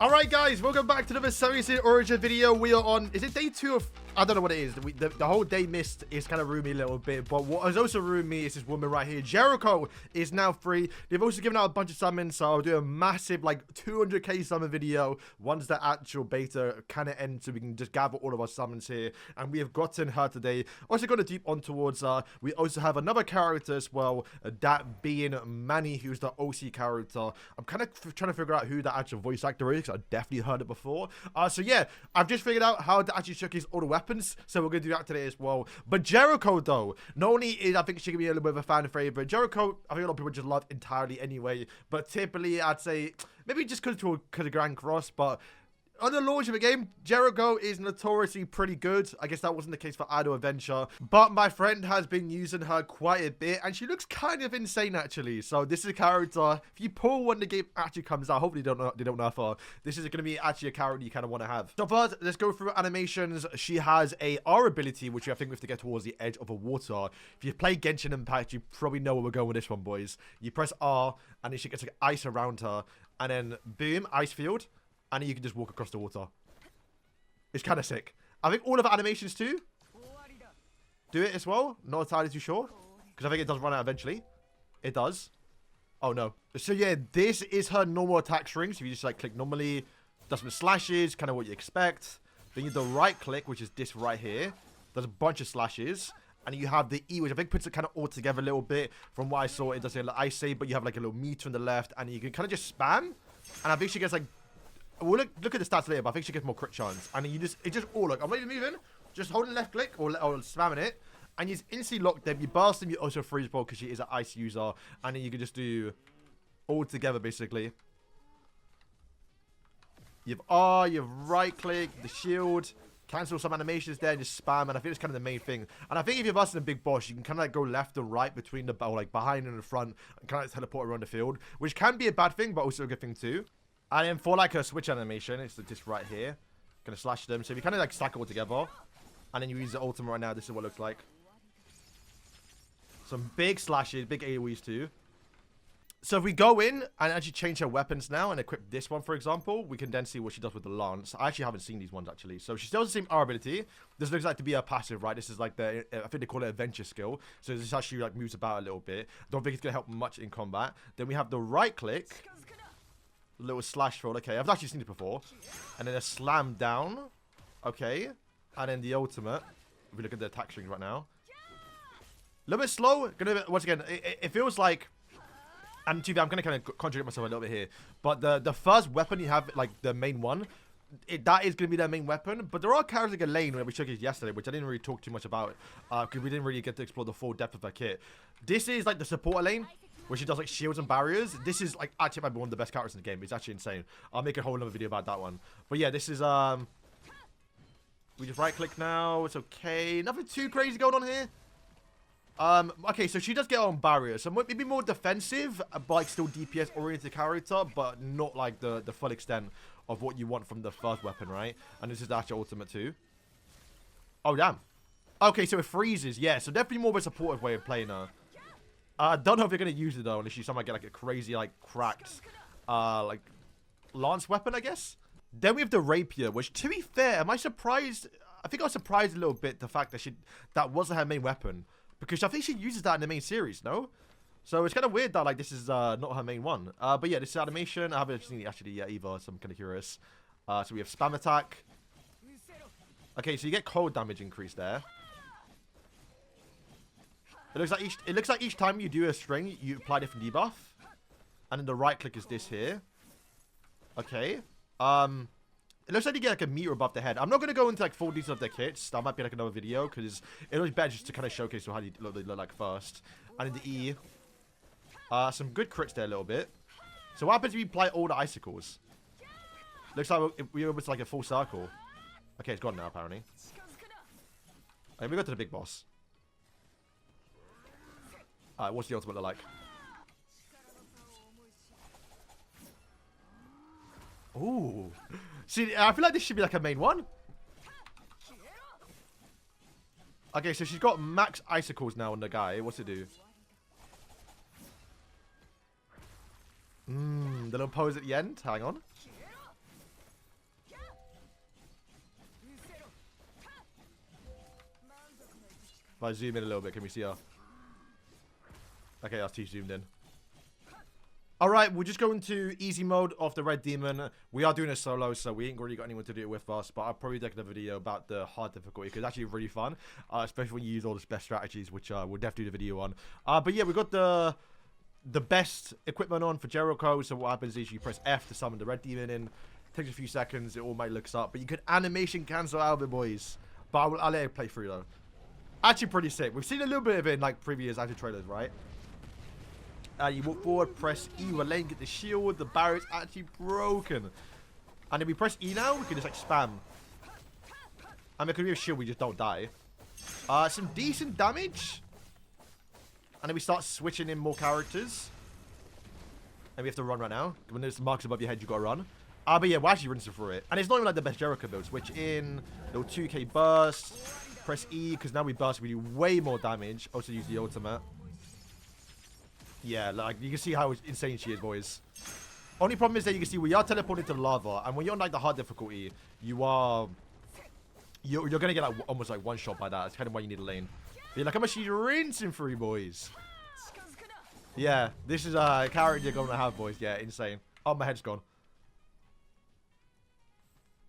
Alright guys, welcome back to another series in Origin video. We are on, is it day 2 of, I don't know what it is. The whole day missed is kind of ruined me a little bit. But what has also ruined me is this woman right here. Jericho is now free. They've also given out a bunch of summons. So I'll do a massive like 200k summon video once the actual beta kind of ends. So we can just gather all of our summons here. And we have gotten her today. Also got a deep on towards her. We also have another character as well. That being Mannie, who's the OC character. I'm kind of trying to figure out who the actual voice actor is. I definitely heard it before. So yeah, I've just figured out how to actually showcase all the weapons, so we're gonna do that today as well. But Jericho though, not only is I think she can be a little bit of a fan favorite, Jericho I think a lot of people just love entirely anyway, but typically I'd say maybe just because of Grand Cross, but on the launch of the game, Jericho is notoriously pretty good. I guess that wasn't the case for Idle Adventure, but my friend has been using her quite a bit, and she looks kind of insane actually. So this is a character, if you pull when the game actually comes out, hopefully they don't nerf her. This is going to be actually a character you kind of want to have. So first, let's go through animations. She has a R ability, which I think we have to get towards the edge of a water. If you play Genshin Impact, you probably know where we're going with this one, boys. You press R, and then she gets like ice around her, and then boom, ice field. And then you can just walk across the water. It's kind of sick. I think all of the animations too do it as well. Not entirely too sure, because I think it does run out eventually. It does. Oh no. So yeah, this is her normal attack string. So you just like click normally, does some slashes, kind of what you expect. Then you do the right click, which is this right here. There's a bunch of slashes. And you have the E, which I think puts it kind of all together a little bit. From what I saw, it does say like ice save, but you have like a little meter on the left, and you can kind of just spam. And I think she gets like, we'll look at the stats later, but I think she gets more crit chance. And it just look, I'm not even moving. Just holding left click or spamming it. And you just instantly lock them. You burst them, you also freeze ball because she is an ice user. And then you can just do all together basically. You have R, you have right click, the shield, cancel some animations there, and just spam. And I think it's kind of the main thing. And I think if you're busting a big boss, you can kind of like go left or right between the, or like behind and in front, and kind of teleport around the field, which can be a bad thing, but also a good thing too. And then for like a switch animation, it's just right here. Gonna slash them. So if you kind of like stack it all together, and then you use the ultimate right now, this is what it looks like. Some big slashes, big AoEs too. So if we go in and actually change her weapons now and equip this one, for example, we can then see what she does with the lance. I actually haven't seen these ones actually. So she still has the same R ability. This looks like to be a passive, right? This is like the, I think they call it adventure skill. So this is how she like moves about a little bit. Don't think it's gonna help much in combat. Then we have the right click. Little slash roll. Okay, I've actually seen it before. And then a slam down. Okay. And then the ultimate. If we look at the attack string right now. A little bit slow. Once again, it feels like... And to be, I'm going to kind of contradict myself a little bit here. But the first weapon you have, like the main one, that is going to be their main weapon. But there are characters like Elaine, where we showcased yesterday, which I didn't really talk too much about. Because we didn't really get to explore the full depth of her kit. This is like the support Elaine, where she does like shields and barriers. This is like actually might be one of the best characters in the game. It's actually insane. I'll make a whole other video about that one. But yeah, this is we just right click now. It's okay. Nothing too crazy going on here. Okay, so she does get on barriers. So maybe more defensive, but like still DPS oriented character, but not like the full extent of what you want from the first weapon, right? And this is the actual ultimate too. Oh damn. Okay, so it freezes. Yeah, so definitely more of a supportive way of playing her. I don't know if you're going to use it though, unless you somehow get like a crazy, like cracked, like lance weapon, I guess. Then we have the rapier, which to be fair, am I surprised? I think I was surprised a little bit the fact that that wasn't her main weapon, because I think she uses that in the main series, no? So it's kind of weird that like this is not her main one. But yeah, this is animation. I haven't seen it actually yet either, so I'm kind of curious. So we have spam attack. Okay, so you get cold damage increase there. It looks like each time you do a string, you apply a different debuff. And then the right click is this here. Okay. It looks like you get like a meter above the head. I'm not going to go into like full details of their kits. That might be like another video, because it looks better just to kind of showcase how they look like first. And in the E. Some good crits there a little bit. So what happens if you apply all the icicles? Looks like we're almost like a full circle. Okay, it's gone now apparently. Okay, we go to the big boss. Alright, what's the ultimate look like? Ooh. See, I feel like this should be like a main one. Okay, so she's got max icicles now on the guy. What's it do? The little pose at the end. Hang on. If I zoom in a little bit, can we see her? Okay, that's too zoomed in. Alright, we'll just go into easy mode of the Red Demon. We are doing a solo, so we ain't really got anyone to do it with us. But I'll probably take a video about the hard difficulty, because it's actually really fun. Especially when you use all the best strategies, which we'll definitely do the video on. But yeah, we got the best equipment on for Jericho. So what happens is you press F to summon the Red Demon in. Takes a few seconds, it all might looks up. But you can animation cancel out of it, boys. But I'll let it play through, though. Actually pretty sick. We've seen a little bit of it in like previous anti trailers, right? You walk forward, press E, we're letting get the shield. The barrier's actually broken. And if we press E now, we can just like spam. And because we have shield, we just don't die. Some decent damage. And then we start switching in more characters. And we have to run right now. When there's marks above your head, you gotta run. But yeah, we're actually rinsing through it. And it's not even like the best Jericho build. Switch in, little 2k burst. Press E, because now we burst, we do way more damage. Also use the ultimate. Yeah, like, you can see how insane she is, boys. Only problem is that you can see we are teleported to lava. And when you're on, like, the hard difficulty, you're gonna get, like, almost, like, one shot by that. That's kind of why you need a lane. But yeah, like, how much she's rinsing through, boys. Yeah, this is a character you're gonna have, boys. Yeah, insane. Oh, my head's gone.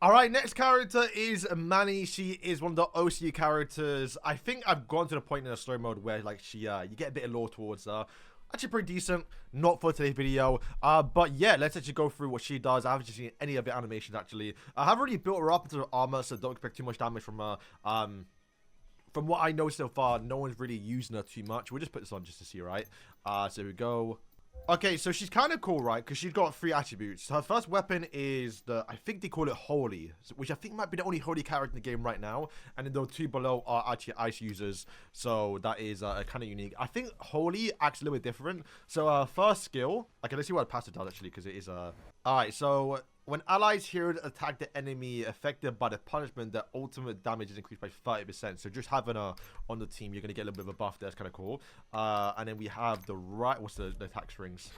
Alright, next character is Mannie. She is one of the OC characters. I think I've gone to the point in the slow mode where, like, you get a bit of lore towards her. Actually pretty decent. Not for today's video. But yeah, let's actually go through what she does. I haven't seen any of the animations, actually. I have already built her up into armor, so don't expect too much damage from her. From what I know so far, no one's really using her too much. We'll just put this on just to see, right? So here we go. Okay, so she's kind of cool, right? Because she's got 3 attributes. Her first weapon is I think they call it Holy, which I think might be the only Holy character in the game right now. And then the 2 below are actually Ice users. So that is kind of unique. I think Holy acts a little bit different. So first skill. Okay, let's see what a passive does, actually, because it is Alright, so when allies heroes attack the enemy affected by the punishment, their ultimate damage is increased by 30%. So just having her on the team, you're going to get a little bit of a buff there. It's kind of cool. And then we have the right... What's the attack strings?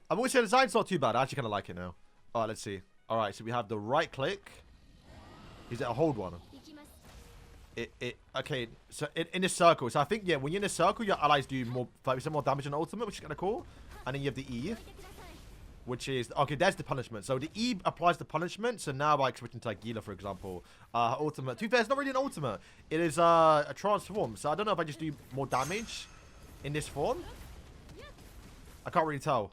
I've always said the design's not too bad. I actually kind of like it now. Alright, let's see. Alright, so we have the right click. Is it a hold one? Okay, so in a circle. So I think, yeah, when you're in a circle, your allies do more 30% more damage on ultimate, which is kind of cool. And then you have the E. Which is, okay, there's the punishment. So the E applies the punishment. So now, like, switching to, like, Gila, for example. Ultimate. To be fair, it's not really an ultimate. It is a transform. So I don't know if I just do more damage in this form. I can't really tell.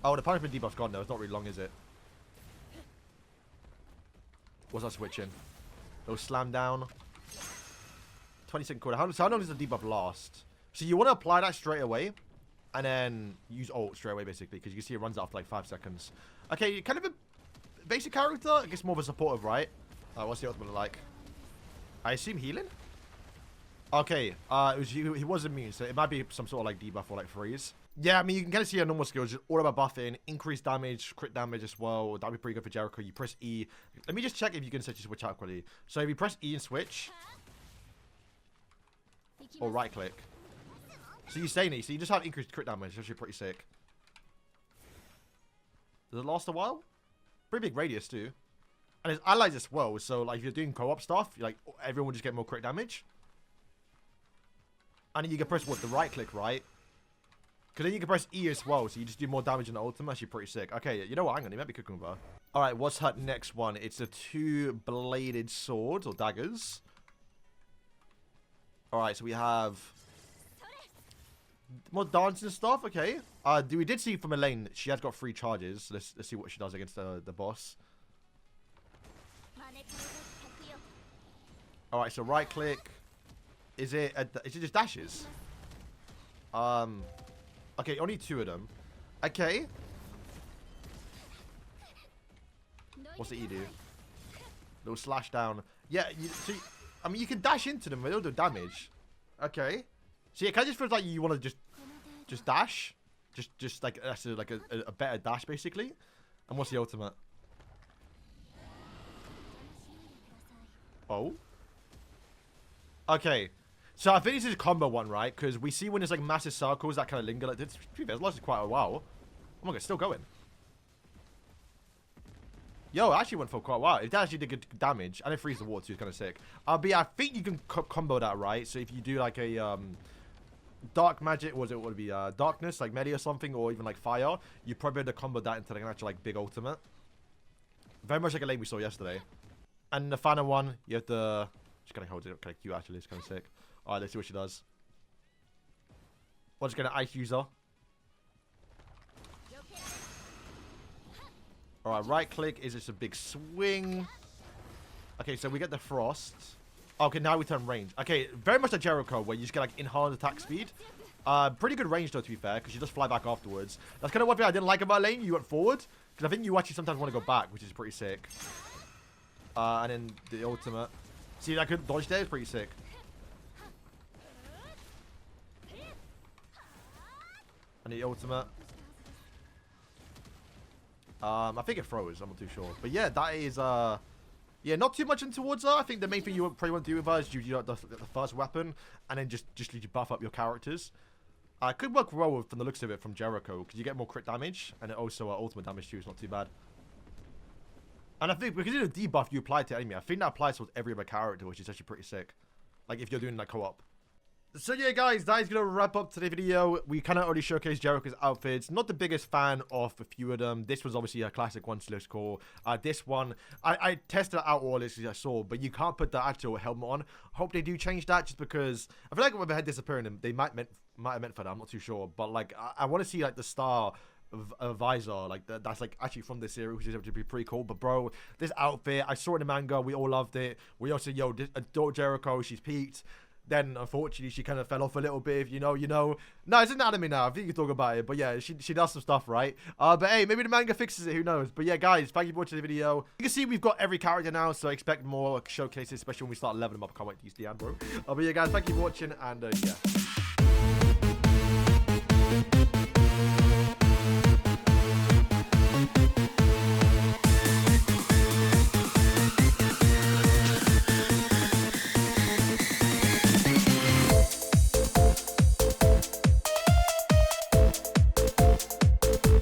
Oh, the punishment debuff's gone, though. It's not really long, is it? What's that switching? Little slam down. 20-second cooldown. So how long does the debuff last? So you want to apply that straight away. And then use ult straight away, basically, because you can see it runs after like 5 seconds. Okay, kind of a basic character. I guess more of a supportive, right? What's the ultimate like? I assume healing? Okay, he was immune, so it might be some sort of like debuff or like freeze. Yeah, I mean, you can kind of see her normal skills, just all about buffing, increased damage, crit damage as well. That'd be pretty good for Jericho. You press E. Let me just check if you can set your switch out quickly. So if you press E and switch, or right click. So you stay in it, so you just have increased crit damage, which is pretty sick. Does it last a while? Pretty big radius too. And it's allies as well, so like if you're doing co-op stuff, like everyone will just get more crit damage. And then you can press what, the right click, right? Because then you can press E as well, so you just do more damage in the ultimate. Actually pretty sick. Okay, you know what, hang on, you might be cooking with her. Alright, what's her next one? It's a 2-bladed sword, or daggers. Alright, so we have... more dancing stuff, okay. We did see from Elaine, she has got 3 charges. Let's see what she does against the boss. Alright, so right click. Is it just dashes? Okay, only 2 of them. Okay. What's the E do? Little slash down. Yeah, I mean, you can dash into them, but they'll do damage. Okay. So yeah, kind of just feels like you want to just dash. Just like, that's like a better dash, basically. And what's the ultimate? Oh. Okay. So I think this is a combo one, right? Because we see when there's like massive circles that kind of linger. Like this, it's lasted quite a while. Oh my god, it's still going. Yo, it actually went for quite a while. It actually did good damage. And it frees the water too. It's kind of sick. But yeah, I think you can combo that, right? So if you do like a dark magic, would it be darkness, like melee or something, or even like fire, you probably have to combo that into like an actual like big ultimate. Very much like a lane we saw yesterday. And the final one, you have to just kind of hold it kind of cute actually. It's kind of sick. All right, let's see what she does. We're just gonna ice user. Alright, right click is just a big swing. Okay, so we get the frost. Okay, now we turn range. Okay, very much like Jericho, where you just get like enhanced attack speed. Pretty good range though, to be fair, because you just fly back afterwards. That's kind of one thing I didn't like about lane. You went forward, because I think you actually sometimes want to go back, which is pretty sick. And then the ultimate. See, that good dodge there is pretty sick. And the ultimate. I think it froze. I'm not too sure. But yeah, that is, yeah, not too much in towards her. I think the main thing you probably want to do with her is you the first weapon, and then just buff up your characters. Could work well from the looks of it from Jericho, because you get more crit damage, and it also ultimate damage too. It's not too bad. And I think because of the debuff you apply to enemy, I think that applies to every other character, which is actually pretty sick. Like if you're doing like co-op. So yeah, guys, that is going to wrap up today's video. We kind of already showcased Jericho's outfits. Not the biggest fan of a few of them. This was obviously a classic one, so looks cool. This one, I tested out all this as I saw, but you can't put the actual helmet on. Hope they do change that, just because I feel like with the head disappearing, they might have meant for that. I'm not too sure, but like I want to see like the star visor, like that's like actually from this series, which is able to be pretty cool. But bro, this outfit, I saw it in the manga. We all loved it. We also adore Jericho. She's peaked. Then, unfortunately, she kind of fell off a little bit, you know. No, it's an anime now. I think you can talk about it. But yeah, she does some stuff, right? But hey, maybe the manga fixes it. Who knows? But yeah, guys, thank you for watching the video. You can see we've got every character now, so expect more showcases, especially when we start leveling them up. I can't wait to use the bro. But yeah, guys, thank you for watching, and yeah.